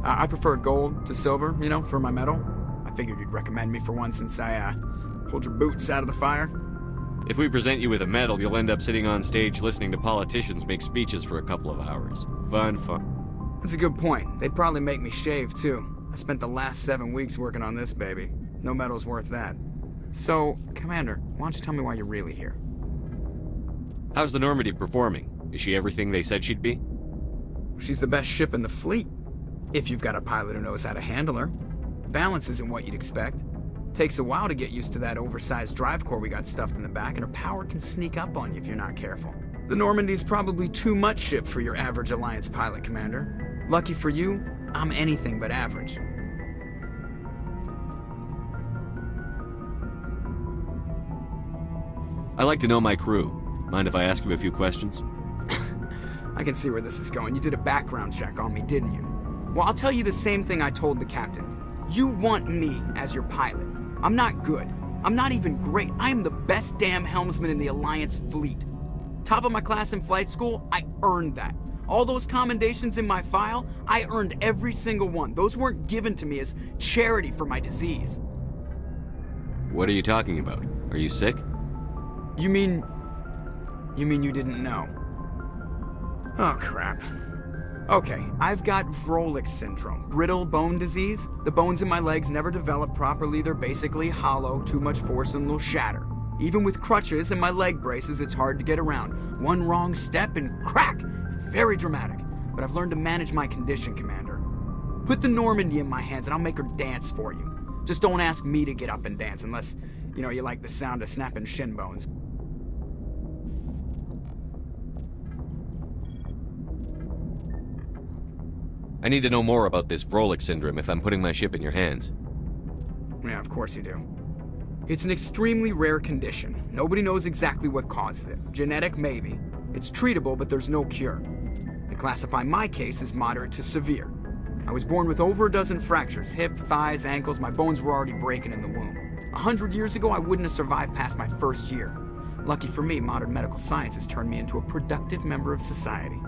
I prefer gold to silver, you know, for my medal. I figured you'd recommend me for one since I, pulled your boots out of the fire. If we present you with a medal, you'll end up sitting on stage listening to politicians make speeches for a couple of hours. Fun. That's a good point. They'd probably make me shave, too. I spent the last 7 weeks working on this baby. No medal's worth that. So, Commander, why don't you tell me why you're really here? How's the Normandy performing? Is she everything they said she'd be? She's the best ship in the fleet, if you've got a pilot who knows how to handle her. Balance isn't what you'd expect. Takes a while to get used to that oversized drive core we got stuffed in the back, and her power can sneak up on you if you're not careful. The Normandy's probably too much ship for your average Alliance pilot, Commander. Lucky for you, I'm anything but average. I like to know my crew. Mind if I ask you a few questions? I can see where this is going. You did a background check on me, didn't you? Well, I'll tell you the same thing I told the captain. You want me as your pilot. I'm not good. I'm not even great. I am the best damn helmsman in the Alliance fleet. Top of my class in flight school, I earned that. All those commendations in my file, I earned every single one. Those weren't given to me as charity for my disease. What are you talking about? Are you sick? You mean you didn't know? Oh, crap. Okay, I've got Wrex syndrome, brittle bone disease. The bones in my legs never develop properly. They're basically hollow, too much force and they'll shatter. Even with crutches and my leg braces, it's hard to get around. One wrong step and crack! It's very dramatic, but I've learned to manage my condition, Commander. Put the Normandy in my hands and I'll make her dance for you. Just don't ask me to get up and dance unless, you know, you like the sound of snapping shin bones. I need to know more about this Wrex syndrome if I'm putting my ship in your hands. Yeah, of course you do. It's an extremely rare condition. Nobody knows exactly what causes it. Genetic, maybe. It's treatable, but there's no cure. They classify my case as moderate to severe. I was born with over a dozen fractures, hip, thighs, ankles. My bones were already breaking in the womb. 100 years ago, I wouldn't have survived past my first year. Lucky for me, modern medical science has turned me into a productive member of society.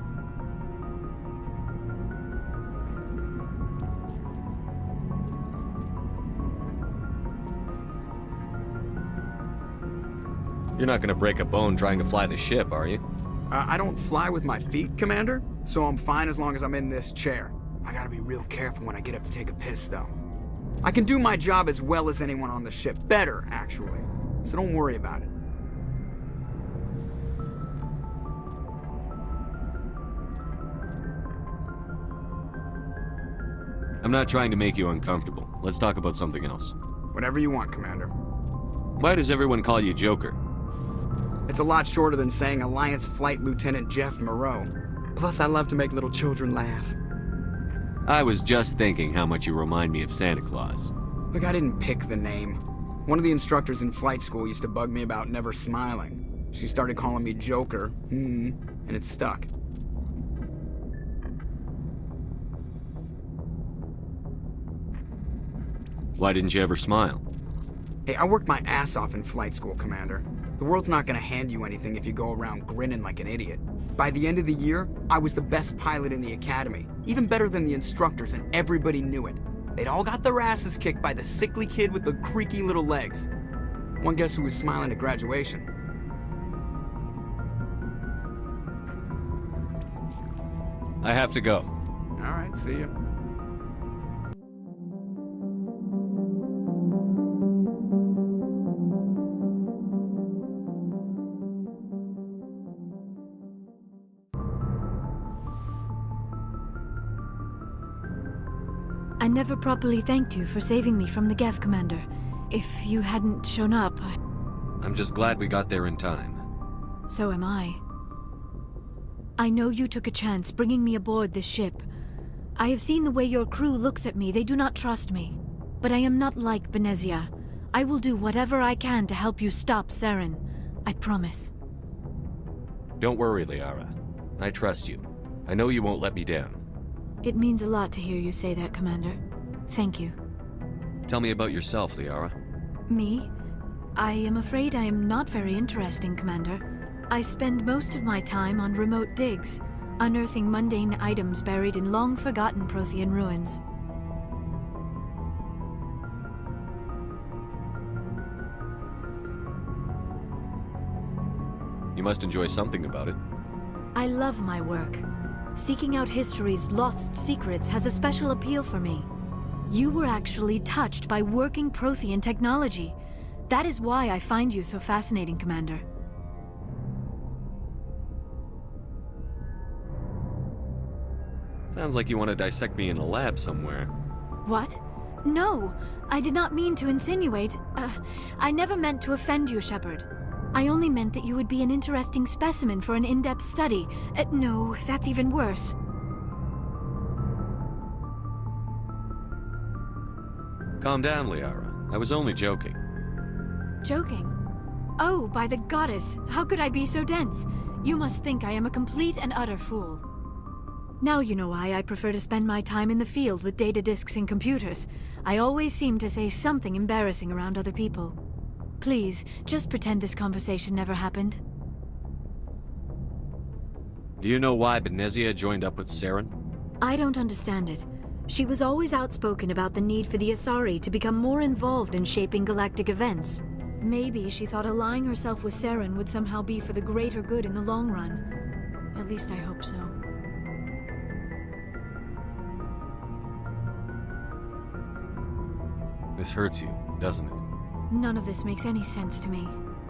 You're not gonna break a bone trying to fly the ship, are you? I don't fly with my feet, Commander, so I'm fine as long as I'm in this chair. I gotta be real careful when I get up to take a piss, though. I can do my job as well as anyone on the ship. Better, actually. So don't worry about it. I'm not trying to make you uncomfortable. Let's talk about something else. Whatever you want, Commander. Why does everyone call you Joker? It's a lot shorter than saying Alliance Flight Lieutenant Jeff Moreau. Plus, I love to make little children laugh. I was just thinking how much you remind me of Santa Claus. Look, I didn't pick the name. One of the instructors in flight school used to bug me about never smiling. She started calling me Joker, and it stuck. Why didn't you ever smile? Hey, I worked my ass off in flight school, Commander. The world's not gonna hand you anything if you go around grinning like an idiot. By the end of the year, I was the best pilot in the academy, even better than the instructors, and everybody knew it. They'd all got their asses kicked by the sickly kid with the creaky little legs. One guess who was smiling at graduation? I have to go. All right, see you. I never properly thanked you for saving me from the Geth, Commander. If you hadn't shown up, I'm just glad we got there in time. So am I. I know you took a chance bringing me aboard this ship. I have seen the way your crew looks at me. They do not trust me. But I am not like Benezia. I will do whatever I can to help you stop Saren. I promise. Don't worry, Liara. I trust you. I know you won't let me down. It means a lot to hear you say that, Commander. Thank you. Tell me about yourself, Liara. Me? I am afraid I am not very interesting, Commander. I spend most of my time on remote digs. unearthing mundane items buried in long-forgotten Prothean ruins. You must enjoy something about it. I love my work. Seeking out history's lost secrets has a special appeal for me. You were actually touched by working Prothean technology. That is why I find you so fascinating, Commander. Sounds like you want to dissect me in a lab somewhere. What? No, I did not mean to insinuate. I never meant to offend you, Shepard. I only meant that you would be an interesting specimen for an in-depth study. No, that's even worse. Calm down, Liara. I was only joking. Joking? Oh, by the goddess, how could I be so dense? You must think I am a complete and utter fool. Now you know why I prefer to spend my time in the field with data disks and computers. I always seem to say something embarrassing around other people. Please, just pretend this conversation never happened. Do you know why Benezia joined up with Saren? I don't understand it. She was always outspoken about the need for the Asari to become more involved in shaping galactic events. Maybe she thought allying herself with Saren would somehow be for the greater good in the long run. At least I hope so. This hurts you, doesn't it? None of this makes any sense to me.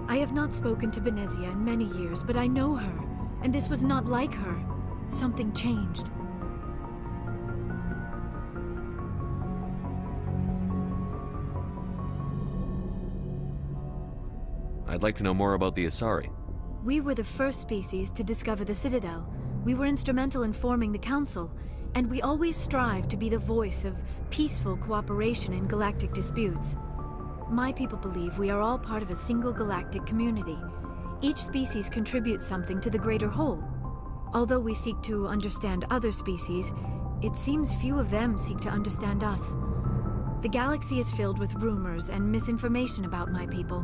I have not spoken to Benezia in many years, but I know her, and this was not like her. Something changed. I'd like to know more about the Asari. We were the first species to discover the Citadel. We were instrumental in forming the Council, and we always strive to be the voice of peaceful cooperation in galactic disputes. My people believe we are all part of a single galactic community. Each species contributes something to the greater whole. Although we seek to understand other species, it seems few of them seek to understand us. The galaxy is filled with rumors and misinformation about my people.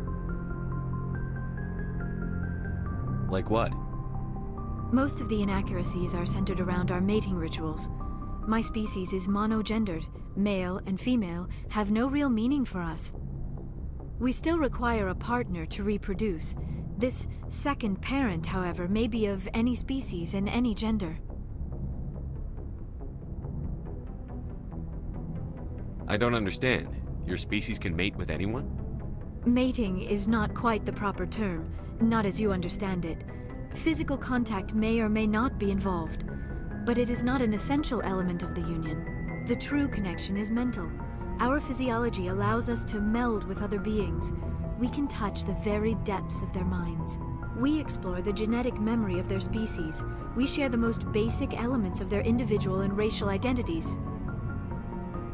Like what? Most of the inaccuracies are centered around our mating rituals. My species is monogendered. Male and female have no real meaning for us. We still require a partner to reproduce. This second parent, however, may be of any species and any gender. I don't understand. Your species can mate with anyone? Mating is not quite the proper term, not as you understand it. Physical contact may or may not be involved, but it is not an essential element of the union. The true connection is mental. Our physiology allows us to meld with other beings. We can touch the very depths of their minds. We explore the genetic memory of their species. We share the most basic elements of their individual and racial identities.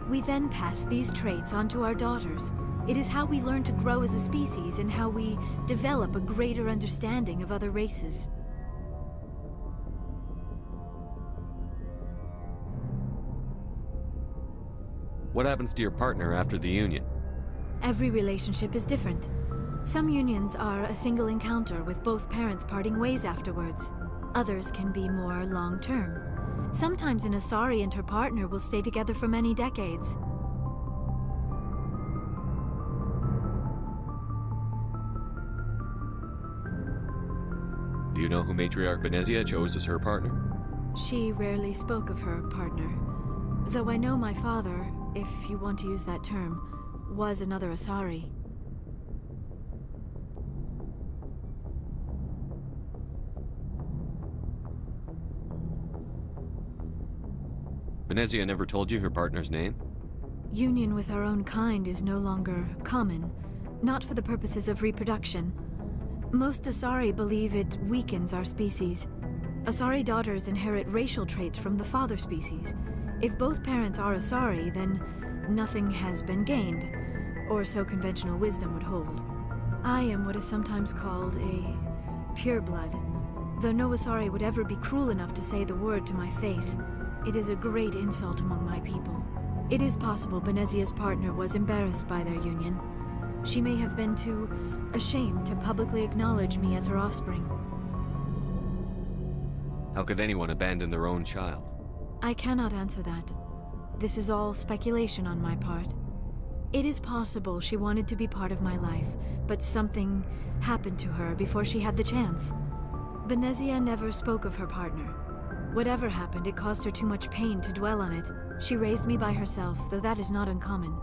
We then pass these traits on to our daughters. It is how we learn to grow as a species and how we develop a greater understanding of other races. What happens to your partner after the union? Every relationship is different. Some unions are a single encounter with both parents parting ways afterwards. Others can be more long-term. Sometimes an Asari and her partner will stay together for many decades. Do you know who Matriarch Benezia chose as her partner? She rarely spoke of her partner. Though I know my father, if you want to use that term, was another Asari. Benezia never told you her partner's name? Union with our own kind is no longer common, not for the purposes of reproduction. Most Asari believe it weakens our species. Asari daughters inherit racial traits from the father species. If both parents are Asari, then nothing has been gained, or so conventional wisdom would hold. I am what is sometimes called a pureblood. Though no Asari would ever be cruel enough to say the word to my face, it is a great insult among my people. It is possible Benezia's partner was embarrassed by their union. She may have been too ashamed to publicly acknowledge me as her offspring. How could anyone abandon their own child? I cannot answer that. This is all speculation on my part. It is possible she wanted to be part of my life, but something happened to her before she had the chance. Benezia never spoke of her partner. Whatever happened, it caused her too much pain to dwell on it. She raised me by herself, though that is not uncommon.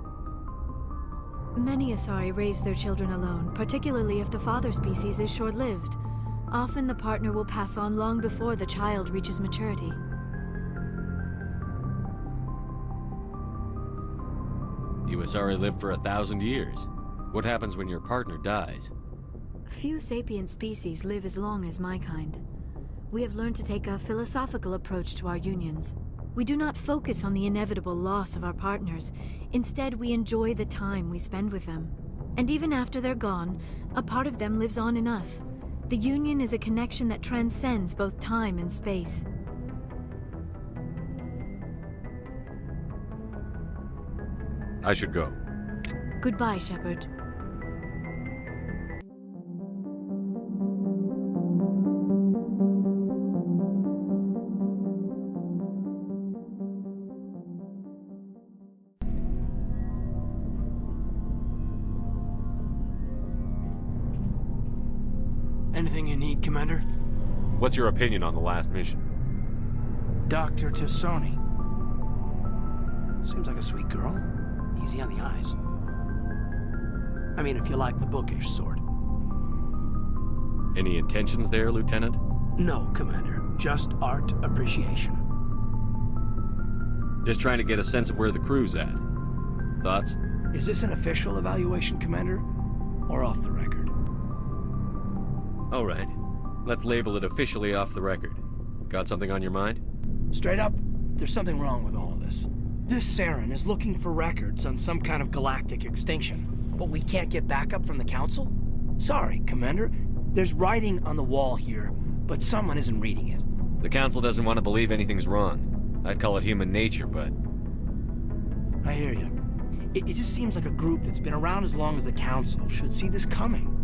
Many Asari raise their children alone, particularly if the father species is short-lived. Often the partner will pass on long before the child reaches maturity. You Asari live for 1,000 years. What happens when your partner dies? Few sapient species live as long as my kind. We have learned to take a philosophical approach to our unions. We do not focus on the inevitable loss of our partners. Instead, we enjoy the time we spend with them. And even after they're gone, a part of them lives on in us. The union is a connection that transcends both time and space. I should go. Goodbye, Shepard. Anything you need, Commander? What's your opinion on the last mission? Dr. T'Soni. Seems like a sweet girl. Easy on the eyes. I mean, if you like the bookish sort. Any intentions there, Lieutenant? No, Commander. Just art appreciation. Just trying to get a sense of where the crew's at. Thoughts? Is this an official evaluation, Commander? Or off the record? All right. Let's label it officially off the record. Got something on your mind? Straight up, there's something wrong with all of this. This Saren is looking for records on some kind of galactic extinction, but we can't get backup from the Council? Sorry, Commander. There's writing on the wall here, but someone isn't reading it. The Council doesn't want to believe anything's wrong. I'd call it human nature, but... I hear you. It just seems like a group that's been around as long as the Council should see this coming.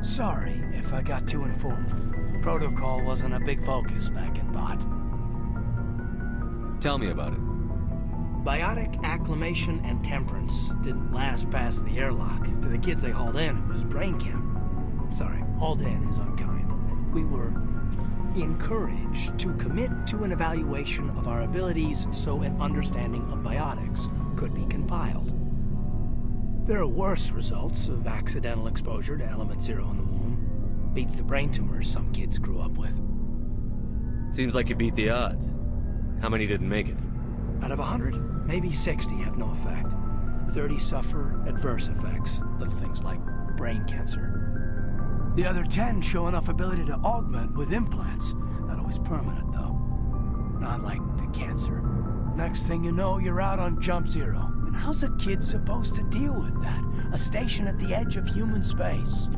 Sorry if I got too informal. Protocol wasn't a big focus back in Bot. Tell me about it. Biotic acclimation and temperance didn't last past the airlock. To the kids they hauled in, it was brain camp. Sorry, hauled in is unkind. We were encouraged to commit to an evaluation of our abilities so an understanding of biotics could be compiled. There are worse results of accidental exposure to element 0 in the womb. Beats the brain tumors some kids grew up with. Seems like you beat the odds. How many didn't make it? Out of 100, maybe 60 have no effect. 30 suffer adverse effects, little things like brain cancer. The other 10 show enough ability to augment with implants. Not always permanent, though. Not like the cancer. Next thing you know, you're out on Jump Zero. And how's a kid supposed to deal with that? A station at the edge of human space.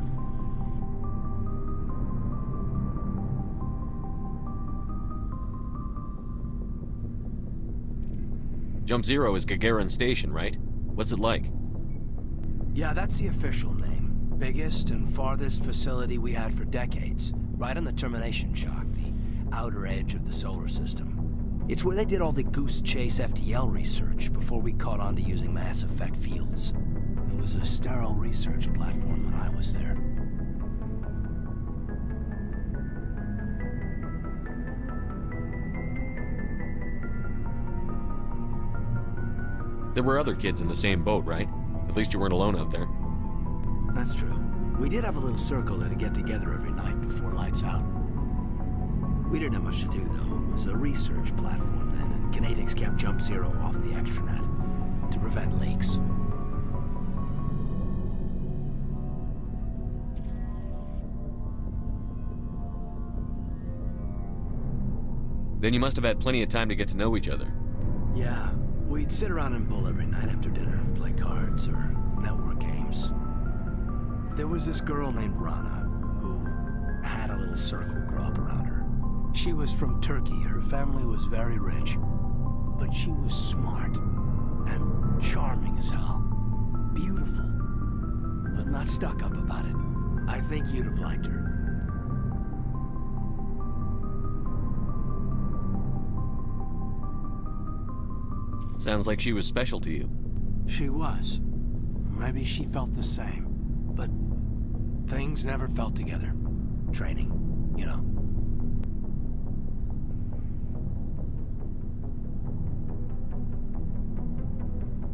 Jump Zero is Gagarin Station, right? What's it like? Yeah, that's the official name. Biggest and farthest facility we had for decades. Right on the termination shock, the outer edge of the solar system. It's where they did all the Goose Chase FTL research before we caught on to using mass effect fields. It was a sterile research platform when I was there. There were other kids in the same boat, right? At least you weren't alone out there. That's true. We did have a little circle that'd get together every night before lights out. We didn't have much to do, though. It was a research platform then, and Kinetics kept Jump Zero off the extranet to prevent leaks. Then you must have had plenty of time to get to know each other. Yeah, we'd sit around and bull every night after dinner, play cards or network games. There was this girl named Rana, who had a little circle grow up around her. She was from Turkey. Her family was very rich. But she was smart and charming as hell. Beautiful, but not stuck up about it. I think you'd have liked her. Sounds like she was special to you. She was. Maybe she felt the same. But things never felt together. Training, you know.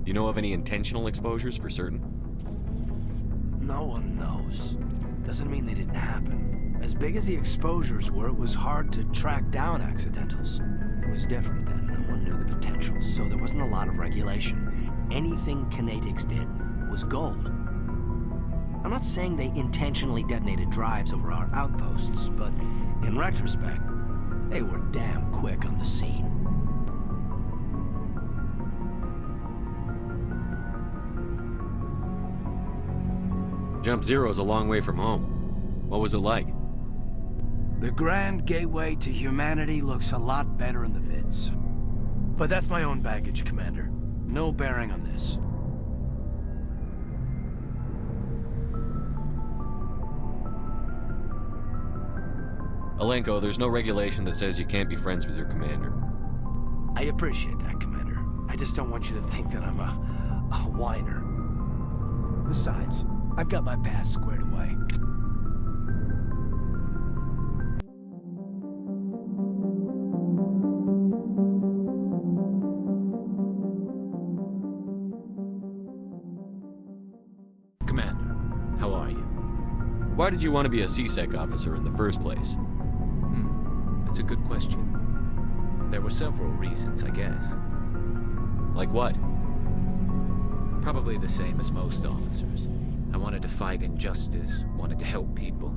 You know of any intentional exposures for certain? No one knows. Doesn't mean they didn't happen. As big as the exposures were, it was hard to track down accidentals. It was different then. No one knew the potential, so there wasn't a lot of regulation. Anything Kinetics did was gold. I'm not saying they intentionally detonated drives over our outposts, but in retrospect, they were damn quick on the scene. Jump Zero's a long way from home. What was it like? The grand gateway to humanity looks a lot better in the vids. But that's my own baggage, Commander. No bearing on this. Alenko, there's no regulation that says you can't be friends with your commander. I appreciate that, Commander. I just don't want you to think that I'm a whiner. Besides, I've got my past squared away. Commander, how are you? Why did you want to be a C-Sec officer in the first place? That's a good question. There were several reasons, I guess. Like what? Probably the same as most officers. I wanted to fight injustice, wanted to help people.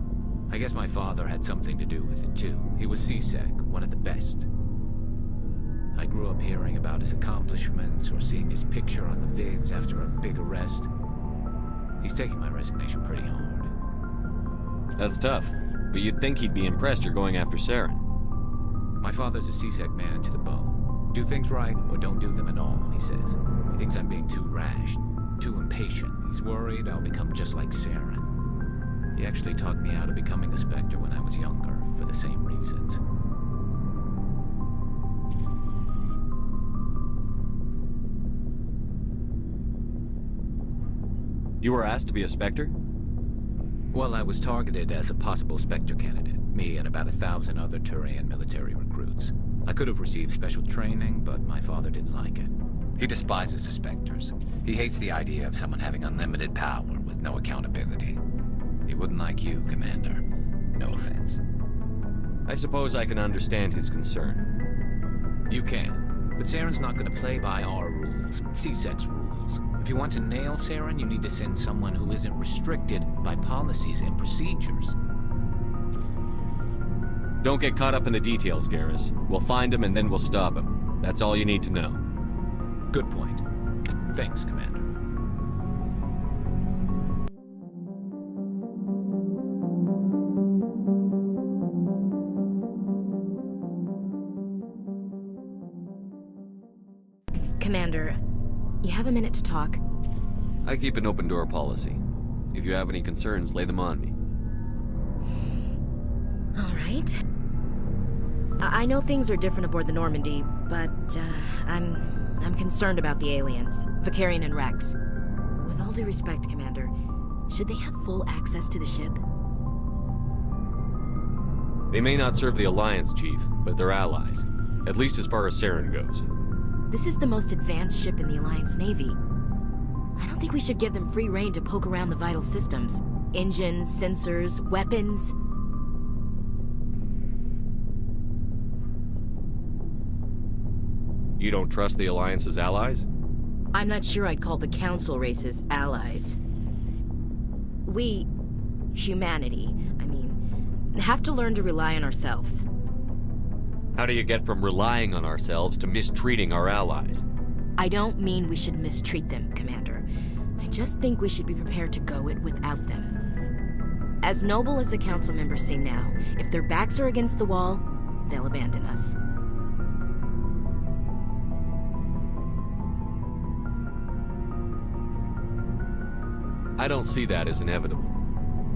I guess my father had something to do with it too. He was C-Sec, one of the best. I grew up hearing about his accomplishments or seeing his picture on the vids after a big arrest. He's taking my resignation pretty hard. That's tough, but you'd think he'd be impressed you're going after Saren. My father's a C-Sec man to the bone. Do things right or don't do them at all, he says. He thinks I'm being too rash, too impatient. He's worried I'll become just like Saren. He actually talked me out of becoming a Spectre when I was younger, for the same reasons. You were asked to be a Spectre? Well, I was targeted as a possible Spectre candidate. Me and about 1,000 other Turian military recruits. I could have received special training, but my father didn't like it. He despises the Spectres. He hates the idea of someone having unlimited power with no accountability. He wouldn't like you, Commander. No offense. I suppose I can understand his concern. You can, but Saren's not going to play by our rules, C-Sec's rules. If you want to nail Saren, you need to send someone who isn't restricted by policies and procedures. Don't get caught up in the details, Garrus. We'll find him and then we'll stop him. That's all you need to know. Good point. Thanks, Commander. Commander, you have a minute to talk? I keep an open door policy. If you have any concerns, lay them on me. All right. I know things are different aboard the Normandy, but I'm concerned about the aliens, Vicarian and Wrex. With all due respect, Commander, should they have full access to the ship? They may not serve the Alliance, Chief, but they're allies. At least as far as Saren goes. This is the most advanced ship in the Alliance Navy. I don't think we should give them free rein to poke around the vital systems. Engines, sensors, weapons. You don't trust the Alliance's allies? I'm not sure I'd call the Council races allies. We, humanity, have to learn to rely on ourselves. How do you get from relying on ourselves to mistreating our allies? I don't mean we should mistreat them, Commander. I just think we should be prepared to go it without them. As noble as the Council members seem now, if their backs are against the wall, they'll abandon us. I don't see that as inevitable.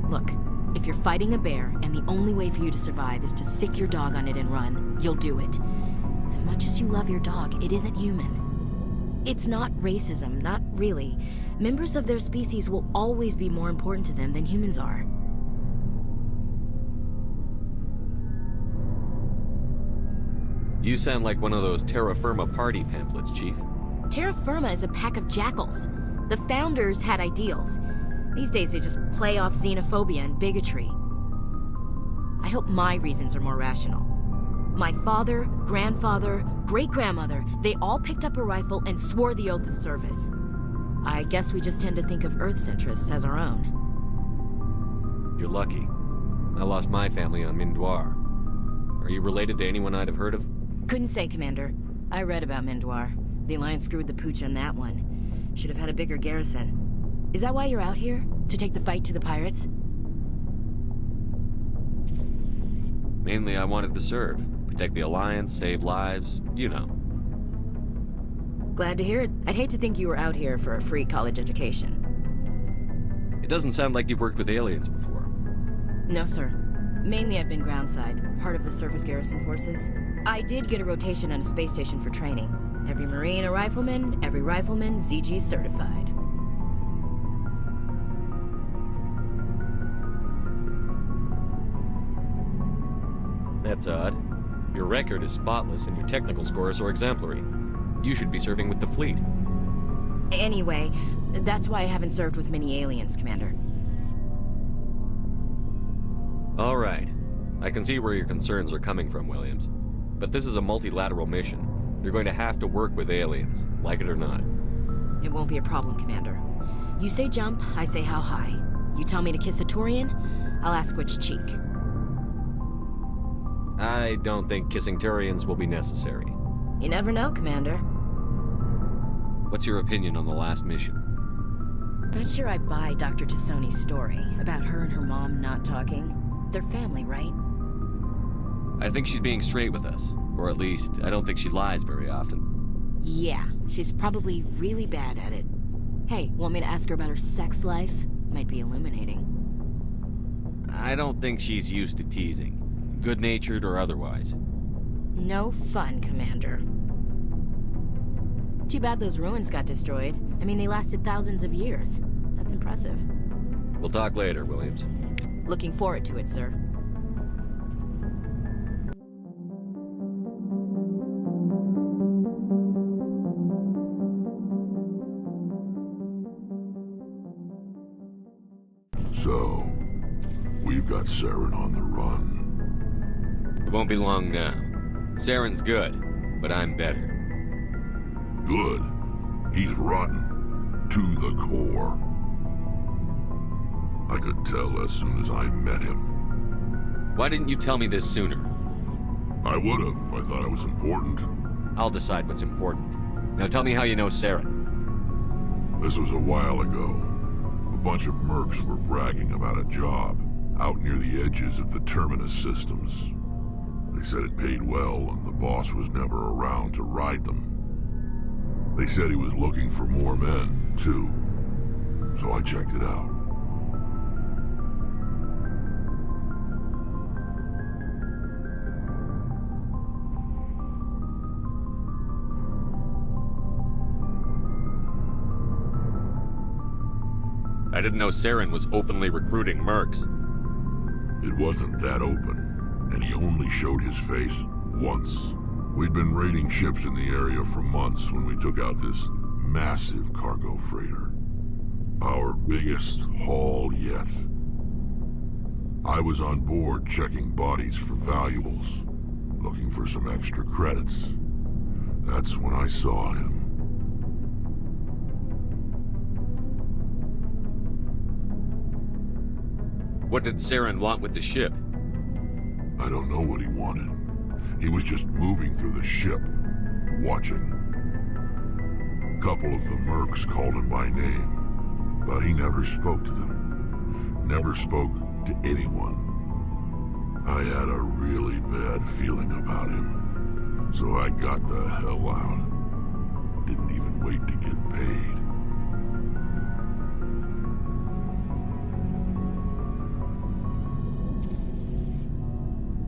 Look, if you're fighting a bear and the only way for you to survive is to sick your dog on it and run, you'll do it. As much as you love your dog, it isn't human. It's not racism, not really. Members of their species will always be more important to them than humans are. You sound like one of those Terra Firma party pamphlets, Chief. Terra Firma is a pack of jackals. The founders had ideals. These days they just play off xenophobia and bigotry. I hope my reasons are more rational. My father, grandfather, great-grandmother, they all picked up a rifle and swore the oath of service. I guess we just tend to think of Earth's interests as our own. You're lucky. I lost my family on Mindoir. Are you related to anyone I'd have heard of? Couldn't say, Commander. I read about Mindoir. The Alliance screwed the pooch on that one. Should have had a bigger garrison. Is that why you're out here? To take the fight to the pirates? Mainly I wanted to serve. Protect the Alliance, save lives, you know. Glad to hear it. I'd hate to think you were out here for a free college education. It doesn't sound like you've worked with aliens before. No, sir. Mainly I've been groundside, part of the surface garrison forces. I did get a rotation on a space station for training. Every Marine a rifleman, every rifleman ZG certified. That's odd. Your record is spotless and your technical scores are exemplary. You should be serving with the fleet. Anyway, that's why I haven't served with many aliens, Commander. All right. I can see where your concerns are coming from, Williams. But this is a multilateral mission. You're going to have to work with aliens, like it or not. It won't be a problem, Commander. You say jump, I say how high. You tell me to kiss a Turian, I'll ask which cheek. I don't think kissing Turians will be necessary. You never know, Commander. What's your opinion on the last mission? Not sure I buy Dr. T'Soni's story about her and her mom not talking. They're family, right? I think she's being straight with us. Or at least, I don't think she lies very often. Yeah, she's probably really bad at it. Hey, want me to ask her about her sex life? Might be illuminating. I don't think she's used to teasing. Good-natured or otherwise. No fun, Commander. Too bad those ruins got destroyed. I mean, they lasted thousands of years. That's impressive. We'll talk later, Williams. Looking forward to it, sir. So, we've got Saren on the run. It won't be long now. Saren's good, but I'm better. Good. He's rotten. To the core. I could tell as soon as I met him. Why didn't you tell me this sooner? I would have if I thought it was important. I'll decide what's important. Now tell me how you know Saren. This was a while ago. A bunch of mercs were bragging about a job out near the edges of the Terminus systems. They said it paid well and the boss was never around to ride them. They said he was looking for more men, too. So I checked it out. I didn't know Saren was openly recruiting mercs. It wasn't that open, and he only showed his face once. We'd been raiding ships in the area for months when we took out this massive cargo freighter. Our biggest haul yet. I was on board checking bodies for valuables, looking for some extra credits. That's when I saw him. What did Saren want with the ship? I don't know what he wanted. He was just moving through the ship, watching. A couple of the mercs called him by name, but he never spoke to them. Never spoke to anyone. I had a really bad feeling about him, so I got the hell out. Didn't even wait to get paid.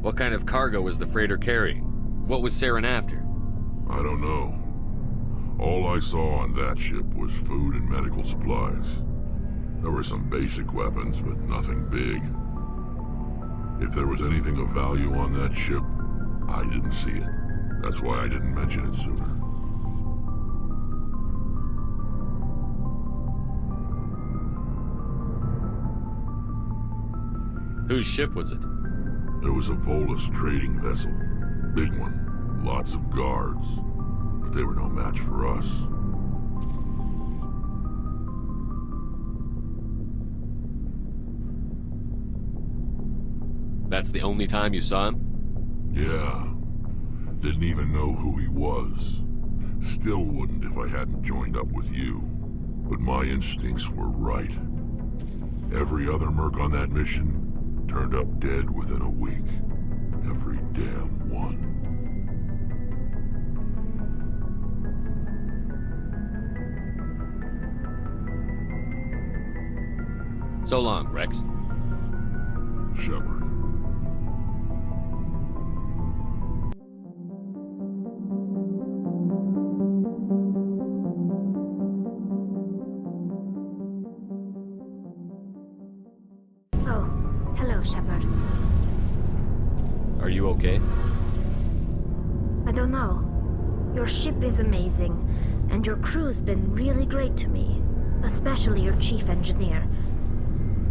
What kind of cargo was the freighter carrying? What was Saren after? I don't know. All I saw on that ship was food and medical supplies. There were some basic weapons, but nothing big. If there was anything of value on that ship, I didn't see it. That's why I didn't mention it sooner. Whose ship was it? It was a Volus trading vessel. Big one. Lots of guards. But they were no match for us. That's the only time you saw him? Yeah. Didn't even know who he was. Still wouldn't if I hadn't joined up with you. But my instincts were right. Every other merc on that mission turned up dead within a week. Every damn one. So long, Wrex. Shepard. Oh, hello, Shepard. Are you okay? I don't know. Your ship is amazing, and your crew's been really great to me. Especially your chief engineer.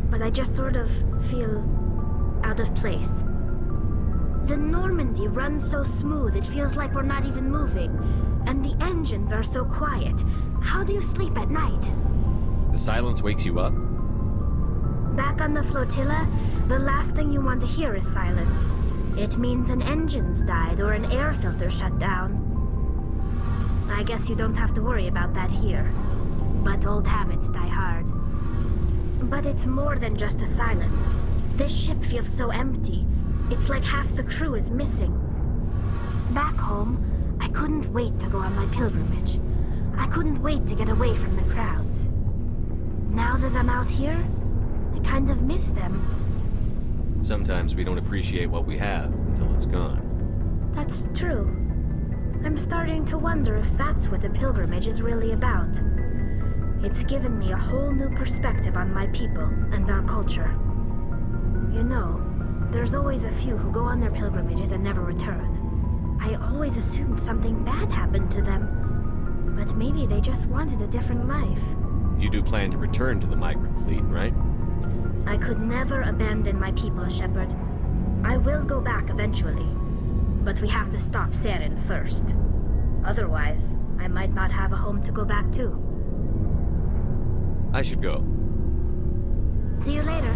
But I just sort of feel out of place. The Normandy runs so smooth it feels like we're not even moving. And the engines are so quiet. How do you sleep at night? The silence wakes you up? Back on the flotilla, the last thing you want to hear is silence. It means an engine's died or an air filter shut down. I guess you don't have to worry about that here. But old habits die hard. But it's more than just the silence. This ship feels so empty. It's like half the crew is missing. Back home, I couldn't wait to go on my pilgrimage. I couldn't wait to get away from the crowds. Now that I'm out here, I kind of miss them. Sometimes we don't appreciate what we have until it's gone. That's true. I'm starting to wonder if that's what the pilgrimage is really about. It's given me a whole new perspective on my people and our culture. You know, there's always a few who go on their pilgrimages and never return. I always assumed something bad happened to them. But maybe they just wanted a different life. You do plan to return to the migrant fleet, right? I could never abandon my people, Shepard. I will go back eventually. But we have to stop Saren first. Otherwise, I might not have a home to go back to. I should go. See you later.